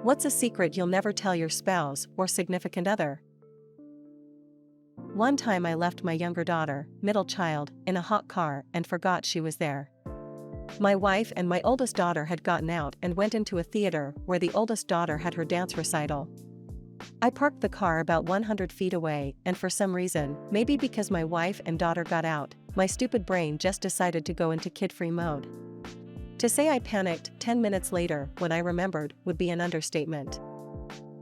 What's a secret you'll never tell your spouse or significant other? One time I left my younger daughter, middle child, in a hot car and forgot she was there. My wife and my oldest daughter had gotten out and went into a theater where the oldest daughter had her dance recital. I parked the car about 100 feet away, and for some reason, maybe because my wife and daughter got out, my stupid brain just decided to go into kid-free mode. To say I panicked 10 minutes later when I remembered would be an understatement.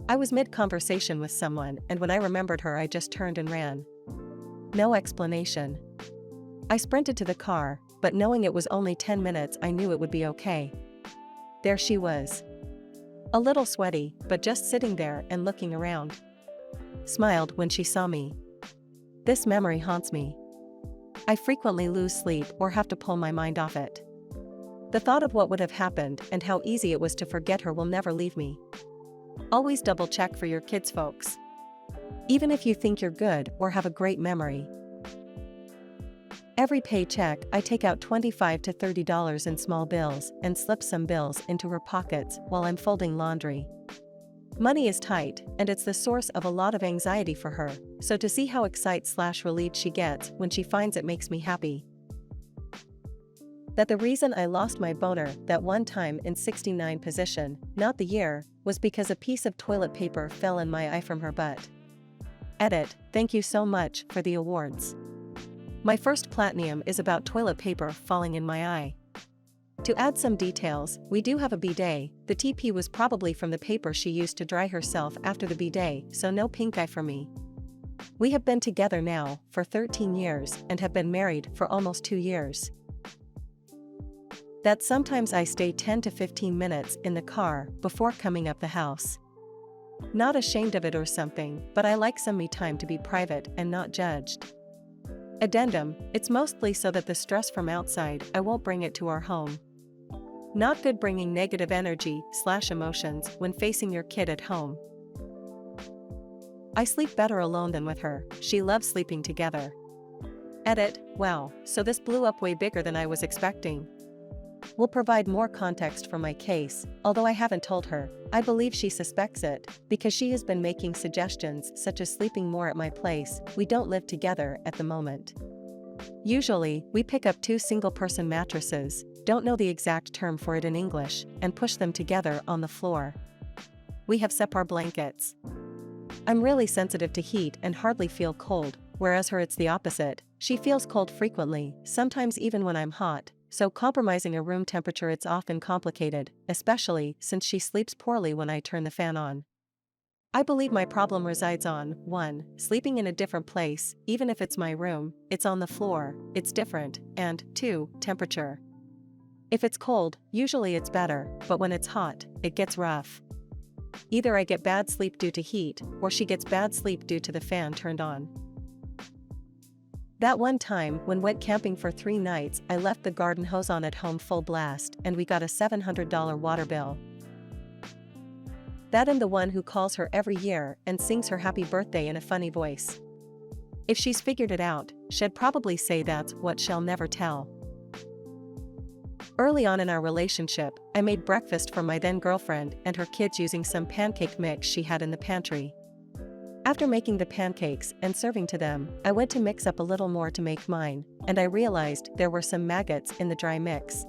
I was mid-conversation with someone, and when I remembered her I just turned and ran. No explanation. I sprinted to the car, but knowing it was only 10 minutes I knew it would be okay. There she was. A little sweaty, but just sitting there and looking around. Smiled when she saw me. This memory haunts me. I frequently lose sleep or have to pull my mind off it. The thought of what would have happened and how easy it was to forget her will never leave me. Always double check for your kids, folks. Even if you think you're good or have a great memory. Every paycheck I take out $25 to $30 in small bills and slip some bills into her pockets while I'm folding laundry. Money is tight, and it's the source of a lot of anxiety for her, so to see how excited/relieved she gets when she finds it makes me happy. That the reason I lost my boner that one time in 69 position, not the year, was because a piece of toilet paper fell in my eye from her butt. Edit, thank you so much for the awards. My first platinum is about toilet paper falling in my eye. To add some details, we do have a bidet. The TP was probably from the paper she used to dry herself after the bidet, so no pink eye for me. We have been together now for 13 years and have been married for almost 2 years. That sometimes I stay 10 to 15 minutes in the car before coming up the house. Not ashamed of it or something, but I like some me time to be private and not judged. Addendum, it's mostly so that the stress from outside I won't bring it to our home. Not good bringing negative energy/emotions when facing your kid at home. I sleep better alone than with her, she loves sleeping together. Edit, wow, so this blew up way bigger than I was expecting. Will provide more context for my case, although I haven't told her. I believe she suspects it, because she has been making suggestions such as sleeping more at my place. We don't live together at the moment. Usually, we pick up 2 single-person mattresses, don't know the exact term for it in English, and push them together on the floor. We have separate blankets. I'm really sensitive to heat and hardly feel cold, whereas her it's the opposite. She feels cold frequently, sometimes even when I'm hot. So compromising a room temperature it's often complicated, especially since she sleeps poorly when I turn the fan on. I believe my problem resides on 1. Sleeping in a different place, even if it's my room, it's on the floor, it's different, and 2. Temperature. If it's cold, usually it's better, but when it's hot, it gets rough. Either I get bad sleep due to heat, or she gets bad sleep due to the fan turned on. That one time when went camping for 3 nights I left the garden hose on at home full blast and we got a $700 water bill. That and the one who calls her every year and sings her happy birthday in a funny voice. If she's figured it out, she'd probably say that's what she'll never tell. Early on in our relationship, I made breakfast for my then girlfriend and her kids using some pancake mix she had in the pantry. After making the pancakes and serving to them, I went to mix up a little more to make mine, and I realized there were some maggots in the dry mix.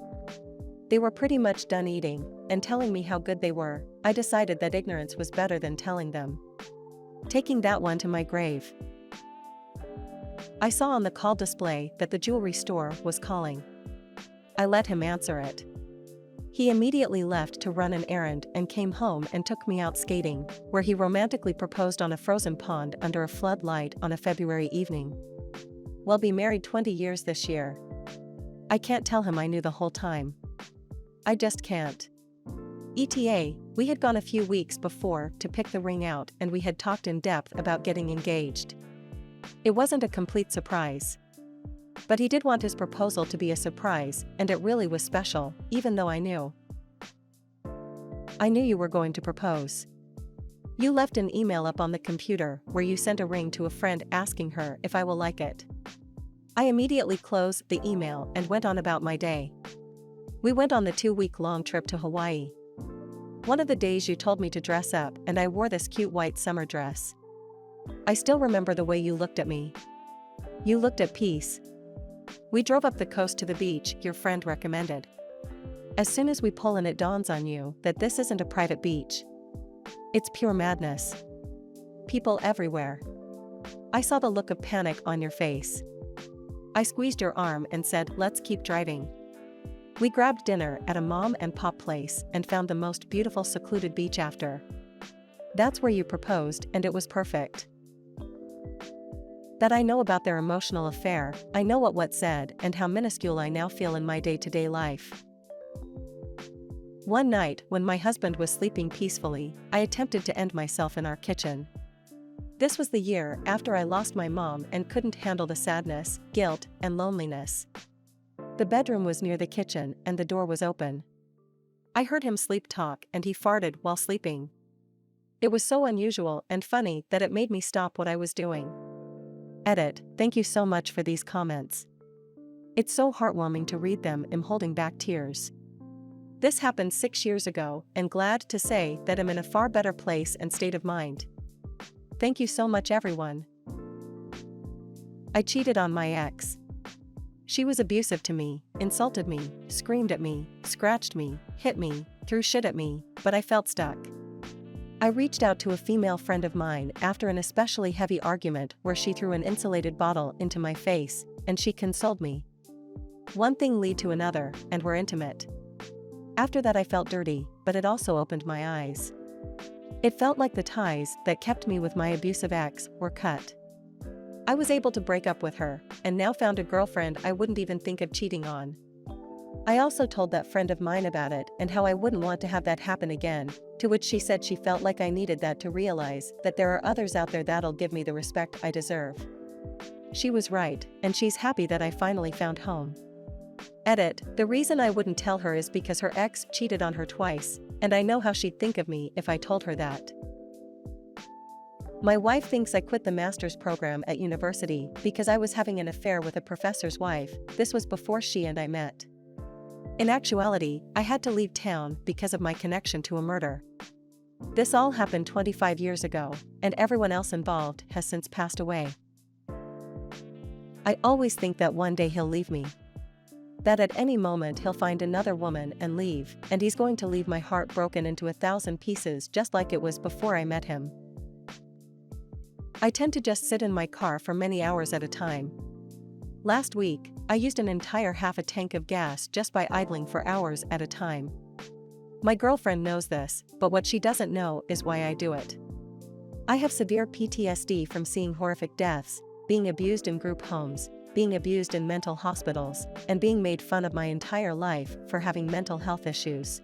They were pretty much done eating, and telling me how good they were. I decided that ignorance was better than telling them. Taking that one to my grave. I saw on the call display that the jewelry store was calling. I let him answer it. He immediately left to run an errand and came home and took me out skating, where he romantically proposed on a frozen pond under a floodlight on a February evening. We'll be married 20 years this year. I can't tell him I knew the whole time. I just can't. ETA, we had gone a few weeks before to pick the ring out and we had talked in depth about getting engaged. It wasn't a complete surprise. But he did want his proposal to be a surprise, and it really was special, even though I knew. I knew you were going to propose. You left an email up on the computer where you sent a ring to a friend asking her if I will like it. I immediately closed the email and went on about my day. We went on the 2-week-long trip to Hawaii. One of the days you told me to dress up and I wore this cute white summer dress. I still remember the way you looked at me. You looked at peace. We drove up the coast to the beach your friend recommended. As soon as we pull in, it dawns on you that this isn't a private beach. It's pure madness. People everywhere. I saw the look of panic on your face. I squeezed your arm and said, let's keep driving. We grabbed dinner at a mom and pop place and found the most beautiful secluded beach after. That's where you proposed, and it was perfect. That I know about their emotional affair, I know what said and how minuscule I now feel in my day-to-day life. One night, when my husband was sleeping peacefully, I attempted to end myself in our kitchen. This was the year after I lost my mom and couldn't handle the sadness, guilt, and loneliness. The bedroom was near the kitchen and the door was open. I heard him sleep talk and he farted while sleeping. It was so unusual and funny that it made me stop what I was doing. Edit, thank you so much for these comments. It's so heartwarming to read them. I'm holding back tears. This happened 6 years ago, and glad to say that I'm in a far better place and state of mind. Thank you so much, everyone. I cheated on my ex. She was abusive to me, insulted me, screamed at me, scratched me, hit me, threw shit at me, but I felt stuck. I reached out to a female friend of mine after an especially heavy argument where she threw an insulated bottle into my face, and she consoled me. One thing led to another, and we're intimate. After that I felt dirty, but it also opened my eyes. It felt like the ties that kept me with my abusive ex were cut. I was able to break up with her, and now found a girlfriend I wouldn't even think of cheating on. I also told that friend of mine about it and how I wouldn't want to have that happen again, to which she said she felt like I needed that to realize that there are others out there that'll give me the respect I deserve. She was right, and she's happy that I finally found home. Edit, the reason I wouldn't tell her is because her ex cheated on her twice, and I know how she'd think of me if I told her that. My wife thinks I quit the master's program at university because I was having an affair with a professor's wife. This was before she and I met. In actuality, I had to leave town because of my connection to a murder. This all happened 25 years ago, and everyone else involved has since passed away. I always think that one day he'll leave me. That at any moment he'll find another woman and leave, and he's going to leave my heart broken into 1,000 pieces just like it was before I met him. I tend to just sit in my car for many hours at a time. Last week, I used an entire half a tank of gas just by idling for hours at a time. My girlfriend knows this, but what she doesn't know is why I do it. I have severe PTSD from seeing horrific deaths, being abused in group homes, being abused in mental hospitals, and being made fun of my entire life for having mental health issues.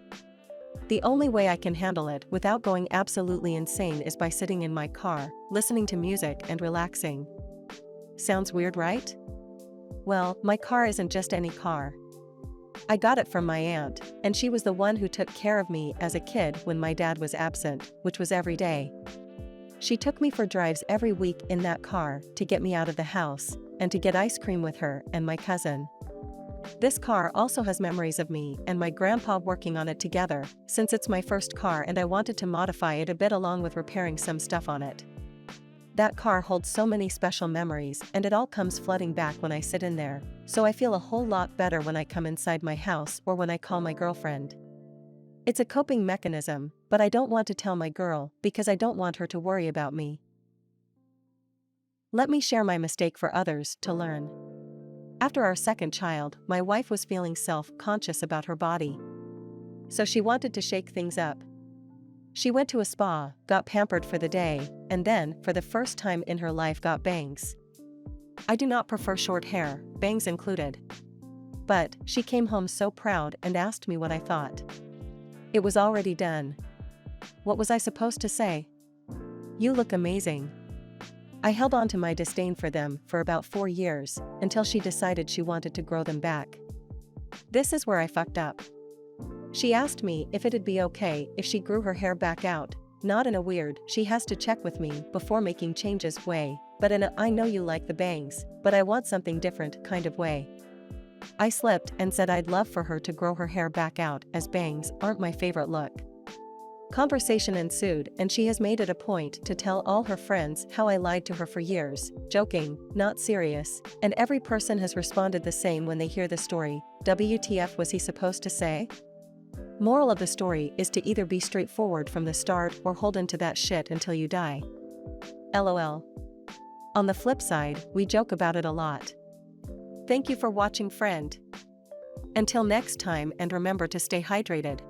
The only way I can handle it without going absolutely insane is by sitting in my car, listening to music and relaxing. Sounds weird, right? Well, my car isn't just any car. I got it from my aunt, and she was the one who took care of me as a kid when my dad was absent, which was every day. She took me for drives every week in that car to get me out of the house, and to get ice cream with her and my cousin. This car also has memories of me and my grandpa working on it together, since it's my first car and I wanted to modify it a bit along with repairing some stuff on it. That car holds so many special memories, and it all comes flooding back when I sit in there, so I feel a whole lot better when I come inside my house or when I call my girlfriend. It's a coping mechanism, but I don't want to tell my girl because I don't want her to worry about me. Let me share my mistake for others to learn. After our second child, my wife was feeling self-conscious about her body. So she wanted to shake things up. She went to a spa, got pampered for the day, and then, for the first time in her life, got bangs. I do not prefer short hair, bangs included. But she came home so proud and asked me what I thought. It was already done. What was I supposed to say? You look amazing. I held on to my disdain for them for about 4 years, until she decided she wanted to grow them back. This is where I fucked up. She asked me if it'd be okay if she grew her hair back out, not in a weird, she has to check with me before making changes way, but in a I know you like the bangs, but I want something different kind of way. I slipped and said I'd love for her to grow her hair back out, as bangs aren't my favorite look. Conversation ensued and she has made it a point to tell all her friends how I lied to her for years, joking, not serious, and every person has responded the same when they hear the story. WTF was he supposed to say? Moral of the story is to either be straightforward from the start or hold into that shit until you die. LOL. On the flip side, we joke about it a lot. Thank you for watching, friend. Until next time, and remember to stay hydrated.